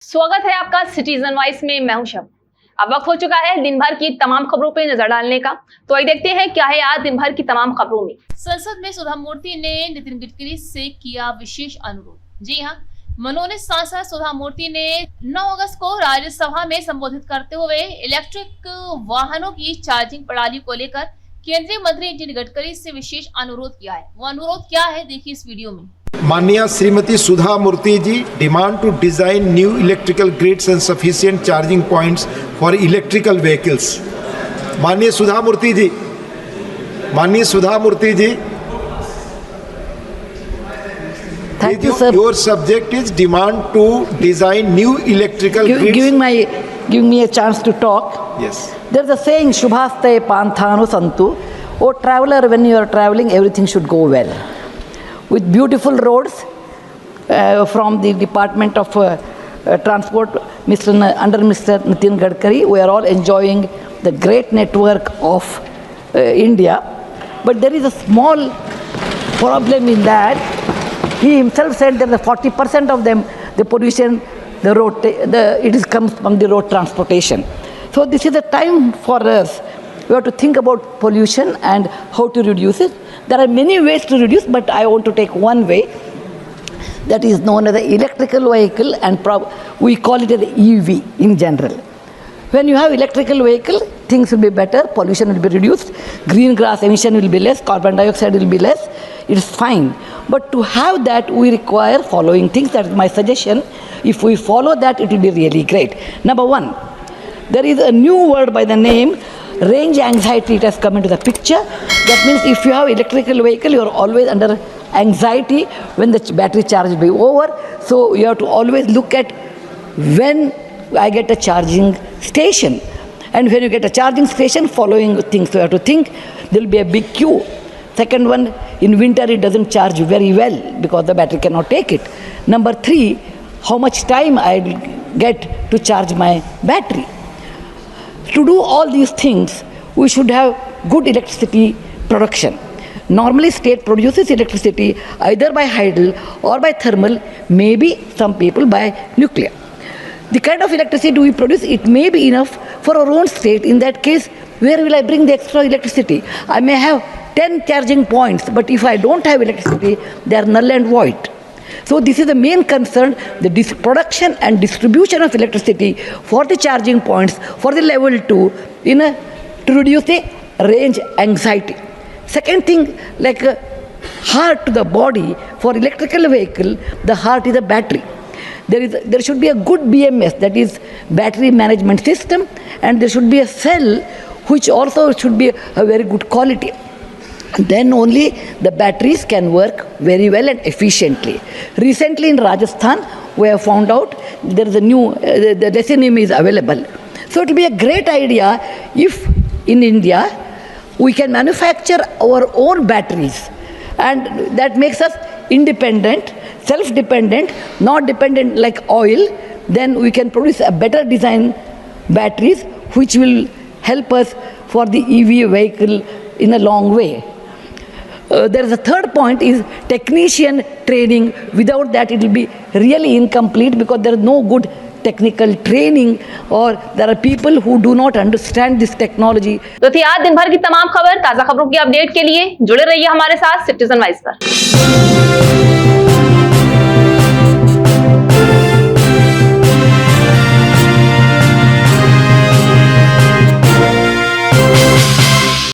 स्वागत है आपका सिटीजन वॉइस में। मैं हूं शब। अब वक्त हो चुका है दिन भर की तमाम खबरों पर नजर डालने का, तो आइए देखते हैं क्या है आज दिन भर की तमाम खबरों में। संसद में सुधा मूर्ति ने नितिन गडकरी से किया विशेष अनुरोध। जी हां, मनोनीत सांसद सुधा मूर्ति ने 9 अगस्त को राज्यसभा में संबोधित करते हुए इलेक्ट्रिक वाहनों की चार्जिंग प्रणाली को लेकर केंद्रीय मंत्री नितिन गडकरी से विशेष अनुरोध किया है। वो अनुरोध क्या है, देखिए इस वीडियो में। माननीय Shrimati Sudha Murthy ji demand to design new electrical grids and sufficient charging points for electrical vehicles. माननीय सुधा मूर्ति जी, Thank you, sir. Your subject is demand to design new electrical grids. Giving me a chance to talk. Yes. There's a saying, Shubhaste Panthanu Santu. Oh traveler, when you are traveling, everything should go well. With beautiful roads from the Department of Transport, under Mr. Nitin Gadkari, we are all enjoying the great network of India. But there is a small problem in that. He himself said that the 40% of them, the pollution, it comes from the road transportation. So this is a time for us. We have to think about pollution and how to reduce it. There are many ways to reduce, but I want to take one way that is known as the electrical vehicle, and we call it as EV in general. When you have electrical vehicle, things will be better, pollution will be reduced, green gas emission will be less, carbon dioxide will be less, it is fine. But to have that, we require following things. That is my suggestion. If we follow that, it will be really great. Number one, there is a new word by the name range anxiety. It has come into the picture. That means if you have electrical vehicle, you are always under anxiety when the battery charge will be over. So you have to always look at when I get a charging station. And when you get a charging station, following things, so you have to think there will be a big queue. Second one, in winter it doesn't charge very well because the battery cannot take it. Number 3, how much time I get to charge my battery. To do all these things, we should have good electricity production. Normally, state produces electricity either by hydel or by thermal, maybe some people by nuclear. The kind of electricity we produce, it may be enough for our own state. In that case, where will I bring the extra electricity? I may have 10 charging points, but if I don't have electricity, they are null and void. So this is the main concern, the production and distribution of electricity for the charging points, for the level 2, to reduce the range anxiety. Second thing, like heart to the body, for electrical vehicle, the heart is a battery. There should be a good BMS, that is battery management system, and there should be a cell which also should be a very good quality. Then only the batteries can work very well and efficiently. Recently in Rajasthan, we have found out there is a new, the Lithium is available. So it will be a great idea if in India we can manufacture our own batteries, and that makes us independent, self-dependent, not dependent like oil. Then we can produce a better design batteries which will help us for the EV vehicle in a long way. There is a third point is technician training. Without that it will be really incomplete because there is no good technical training, or there are people who do not understand this technology. तो थी आज दिन भर की तमाम खबर। ताजा खबरों की अपडेट के लिए जुड़े रहिए हमारे साथ सिटीजन वॉइस पर।